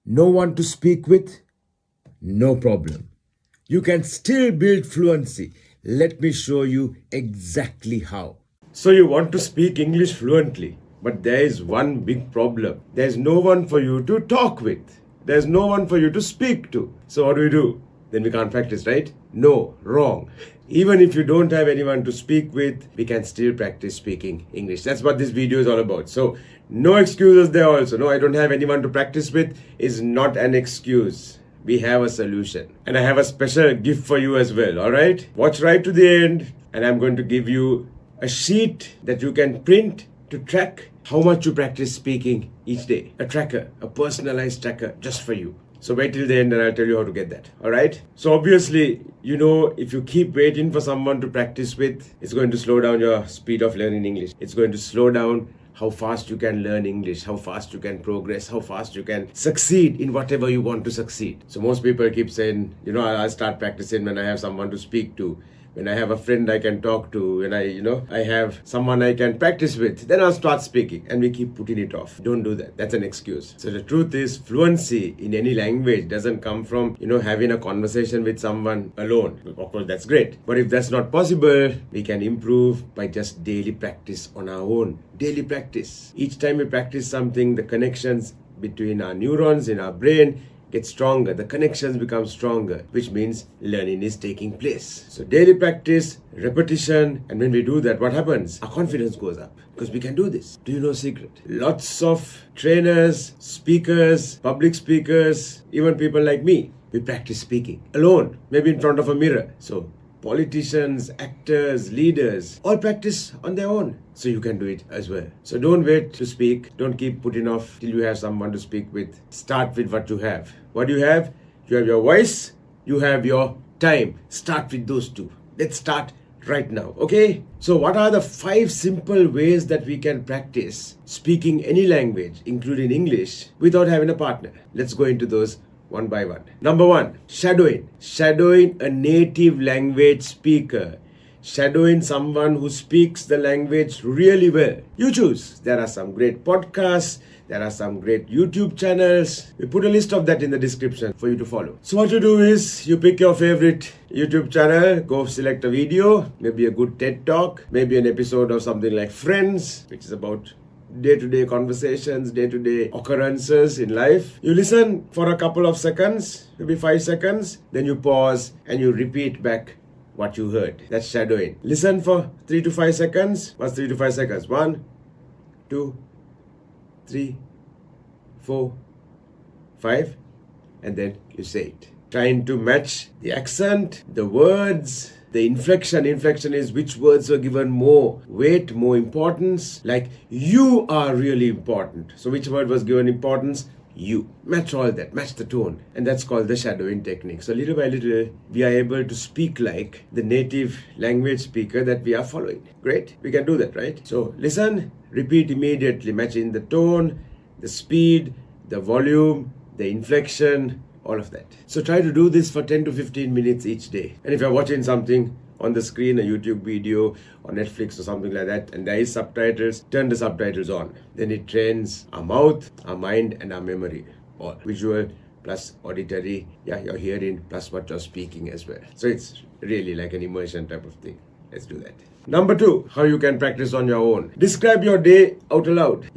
No one to speak with? No problem. You can still build fluency. Let me show you exactly how. So you want to speak English fluently, but there is one big problem. There's no one for you to talk with. There's no one for you to speak to. So what do? Then we can't practice, right? No, wrong. Even if you don't have anyone to speak with, we can still practice speaking English. That's what this video is all about. So no excuses there also. No, I don't have anyone to practice with is not an excuse. We have a solution. And I have a special gift for you as well, all right? Watch right to the end, and I'm going to give you a sheet that you can print to track how much you practice speaking each day. A tracker, a personalized tracker just for you. So wait till the end and I'll tell you how to get that. All right? So obviously, if you keep waiting for someone to practice with, it's going to slow down your speed of learning English. It's going to slow down how fast you can learn English, how fast you can progress, how fast you can succeed in whatever you want to succeed. So most people keep saying, I'll start practicing when I have someone to speak to, when I have a friend I can talk to, when I have someone I can practice with, then I'll start speaking. And we keep putting it off. Don't do that. That's an excuse. So the truth is, fluency in any language doesn't come from, having a conversation with someone alone. Of course, that's great. But if that's not possible, we can improve by just daily practice on our own. Daily practice. Each time we practice something, the connections between our neurons in our brain get stronger, the connections become stronger, which means learning is taking place. So daily practice, repetition, and when we do that, what happens? Our confidence goes up because we can do this. Do you know a secret? Lots of trainers, speakers, public speakers, even people like me, we practice speaking alone, maybe in front of a mirror. So politicians, actors, leaders, all practice on their own. So you can do it as well. So don't wait to speak. Don't keep putting off till you have someone to speak with. Start with what you have. What do you have? You have your voice. You have your time. Start with those two. Let's start right now. Okay? So what are the 5 simple ways that we can practice speaking any language, including English, without having a partner? Let's go into those one by one. Number 1, shadowing. Shadowing a native language speaker. Shadowing someone who speaks the language really well. You choose. There are some great podcasts. There are some great YouTube channels. We put a list of that in the description for you to follow. So what you do is you pick your favorite YouTube channel, go select a video, maybe a good TED Talk, maybe an episode of something like Friends, which is about day-to-day conversations, day-to-day occurrences in life. You listen for a couple of seconds, maybe 5 seconds, then you pause and you repeat back what you heard. That's shadowing. Listen for 3 to 5 seconds. What's 3 to 5 seconds? 1, 2, 3, 4, 5, and then you say it. Trying to match the accent, the words, the inflection. Inflection is which words are given more weight, more importance. Like, you are really important. So which word was given importance? You. Match all that, match the tone. And that's called the shadowing technique. So little by little, we are able to speak like the native language speaker that we are following. Great. We can do that, right? So listen, repeat immediately, matching the tone, the speed, the volume, the inflection, all of that. So try to do this for 10 to 15 minutes each day. And if you're watching something on the screen, a YouTube video or Netflix or something like that, and there is subtitles, turn the subtitles on. Then it trains our mouth, our mind, and our memory. All visual plus auditory, your hearing plus what you're speaking as well. So it's really like an immersion type of thing. Let's do that. Number 2, how you can practice on your own. Describe your day out loud.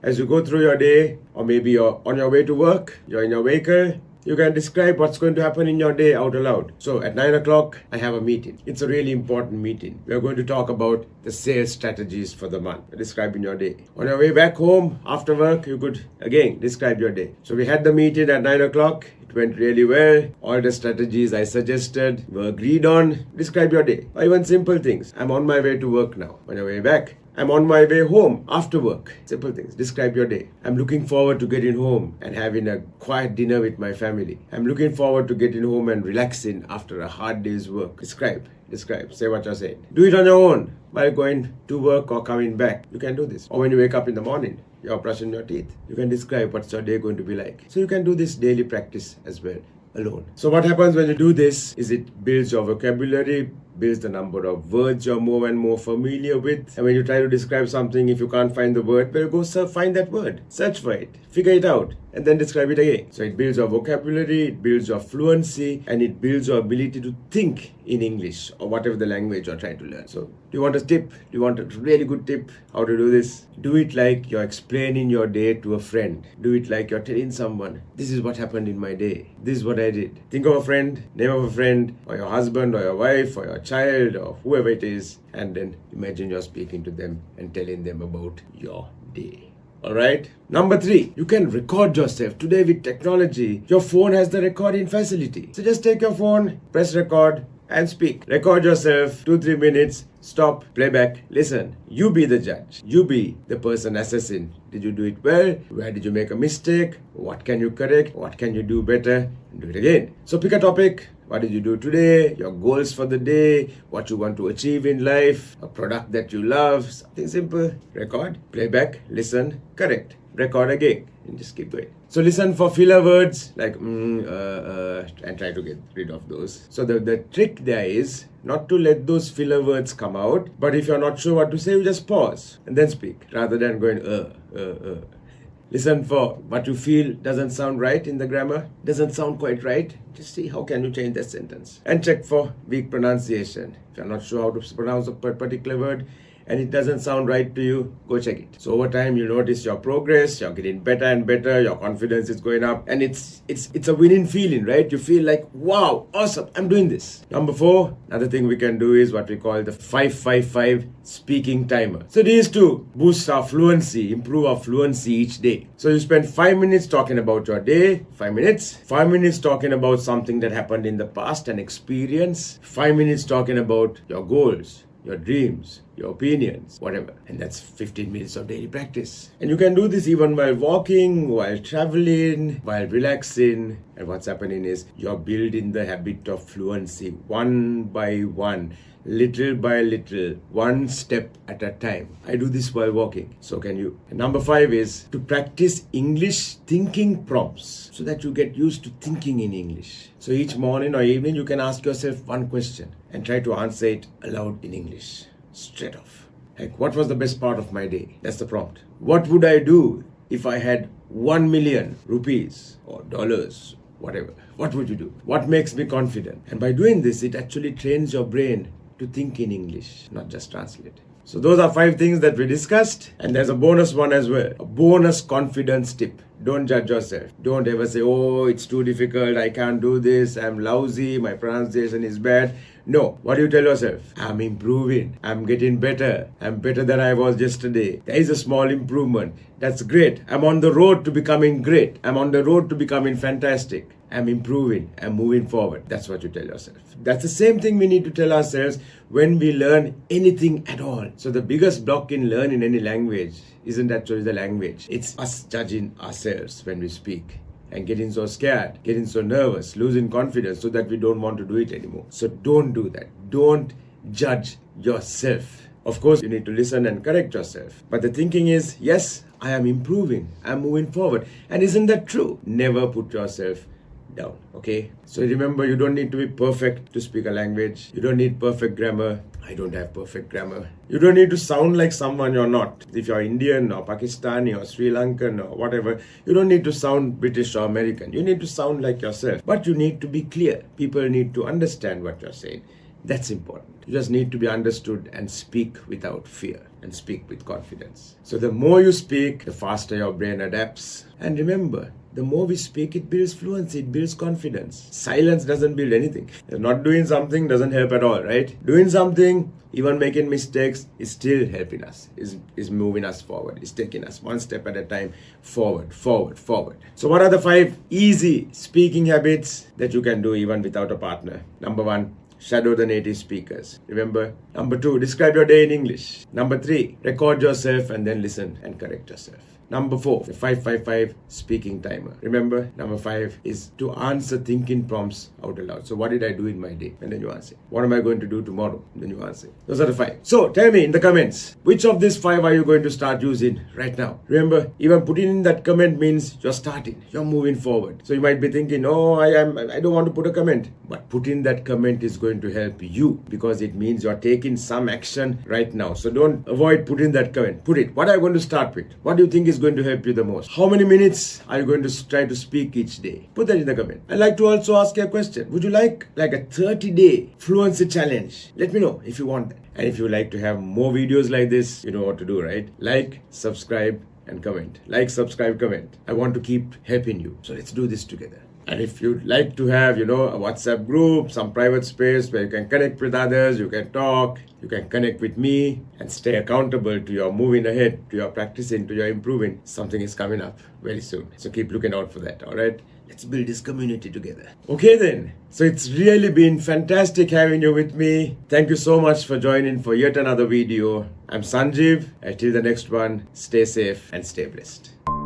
As you go through your day, or maybe you're on your way to work, you're in your vehicle, you can describe what's going to happen in your day out loud. So at 9 o'clock, I have a meeting. It's a really important meeting. We are going to talk about the sales strategies for the month. Describe in your day. On your way back home, after work, you could, again, describe your day. So we had the meeting at 9 o'clock. It went really well. All the strategies I suggested were agreed on. Describe your day. Or even simple things. I'm on my way to work now. On your way back, I'm on my way home after work. Simple things. Describe your day. I'm looking forward to getting home and having a quiet dinner with my family. I'm looking forward to getting home and relaxing after a hard day's work. Describe. Say what you're saying. Do it on your own while going to work or coming back. You can do this. Or when you wake up in the morning, you're brushing your teeth. You can describe what's your day going to be like. So you can do this daily practice as well, alone. So what happens when you do this is it builds your vocabulary, builds the number of words you're more and more familiar with. And when you try to describe something, if you can't find the word, well, go find that word, search for it, figure it out, and then describe it again. So it builds your vocabulary, it builds your fluency, and it builds your ability to think in English or whatever the language you're trying to learn. So do you want a tip? Do you want a really good tip how to do this? Do it like you're explaining your day to a friend. Do it like you're telling someone, this is what happened in my day. This is what I did. Think of a friend, name of a friend, or your husband, or your wife, or your child, or whoever it is, and then imagine you're speaking to them and telling them about your day. Alright? Number 3, you can record yourself. Today with technology, your phone has the recording facility. So just take your phone, press record, and speak. Record yourself 2-3 minutes, stop, play back, listen. You be the judge. You be the person assessing. Did you do it well? Where did you make a mistake? What can you correct? What can you do better? And do it again. So pick a topic. What did you do today? Your goals for the day, what you want to achieve in life, a product that you love, something simple. Record, play back, listen, correct. Record again, and just keep going. So listen for filler words like and try to get rid of those. So the trick there is not to let those filler words come out, but if you're not sure what to say, you just pause and then speak rather than going Listen for what you feel doesn't sound right in the grammar, doesn't sound quite right. Just see how can you change that sentence. And check for weak pronunciation. If you're not sure how to pronounce a particular word and it doesn't sound right to you, go check it. So over time, you notice your progress, you're getting better and better, your confidence is going up, and it's a winning feeling, right? You feel like, wow, awesome, I'm doing this. Number 4, another thing we can do is what we call the 5-5-5 speaking timer. So this is to boost our fluency, improve our fluency each day. So you spend 5 minutes talking about your day, 5 minutes talking about something that happened in the past, an experience, 5 minutes talking about your goals, your dreams, your opinions, whatever. And that's 15 minutes of daily practice. And you can do this even while walking, while traveling, while relaxing. And what's happening is you're building the habit of fluency one by one, little by little, one step at a time. I do this while walking. So can you. And number 5 is to practice English thinking prompts so that you get used to thinking in English. So each morning or evening, you can ask yourself one question and try to answer it aloud in English, straight off. Like, what was the best part of my day? That's the prompt. What would I do if I had 1 million rupees or dollars, whatever? What would you do? What makes me confident? And by doing this, it actually trains your brain to think in English, not just translate. So those are 5 things that we discussed. And there's a bonus one as well. A bonus confidence tip. Don't judge yourself. Don't ever say, oh, it's too difficult, I can't do this, I'm lousy, my pronunciation is bad. No. What do you tell yourself? I'm improving. I'm getting better. I'm better than I was yesterday. There is a small improvement. That's great. I'm on the road to becoming great. I'm on the road to becoming fantastic. I'm improving. I'm moving forward. That's what you tell yourself. That's the same thing we need to tell ourselves when we learn anything at all. So the biggest block in learning any language isn't actually the language. It's us judging ourselves when we speak and getting so scared, getting so nervous, losing confidence so that we don't want to do it anymore. So don't do that. Don't judge yourself. Of course, you need to listen and correct yourself. But the thinking is, yes, I am improving. I'm moving forward. And isn't that true? Never put yourself down, okay? So remember, you don't need to be perfect to speak a language. You don't need perfect grammar. I don't have perfect grammar. You don't need to sound like someone you're not. If you're Indian or Pakistani or Sri Lankan or whatever, you don't need to sound British or American. You need to sound like yourself. But you need to be clear. People need to understand what you're saying. That's important. You just need to be understood and speak without fear and speak with confidence. So the more you speak, the faster your brain adapts. And remember, the more we speak, it builds fluency, it builds confidence. Silence doesn't build anything. Not doing something doesn't help at all, right? Doing something, even making mistakes, is still helping us, is moving us forward, is taking us one step at a time forward. So what are the 5 easy speaking habits that you can do even without a partner? Number 1, shadow the native speakers. Remember? Number 2, describe your day in English. Number 3, record yourself and then listen and correct yourself. Number 4, the 555 speaking timer. Remember, number 5 is to answer thinking prompts out aloud. So what did I do in my day? And then you answer. What am I going to do tomorrow? And then you answer. Those are the 5. So tell me in the comments, which of these 5 are you going to start using right now? Remember, even putting in that comment means you're starting, you're moving forward. So you might be thinking, oh, I don't want to put a comment. But putting that comment is going to help you because it means you're taking some action right now. So don't avoid putting that comment. Put it. What are you going to start with? What do you think is going to help you the most? How many minutes are you going to try to speak each day? Put that in the comment. I'd like to also ask you a question. Would you like a 30-day fluency challenge? Let me know if you want that. And if you like to have more videos like this, you know what to do, right? Like, subscribe, and comment. Like, subscribe, comment. I want to keep helping you. So let's do this together. And if you'd like to have, a WhatsApp group, some private space where you can connect with others, you can talk, you can connect with me and stay accountable to your moving ahead, to your practicing, to your improving, something is coming up very soon. So keep looking out for that, all right? Let's build this community together. Okay then. So it's really been fantastic having you with me. Thank you so much for joining for yet another video. I'm Sanjeev. Until the next one, stay safe and stay blessed.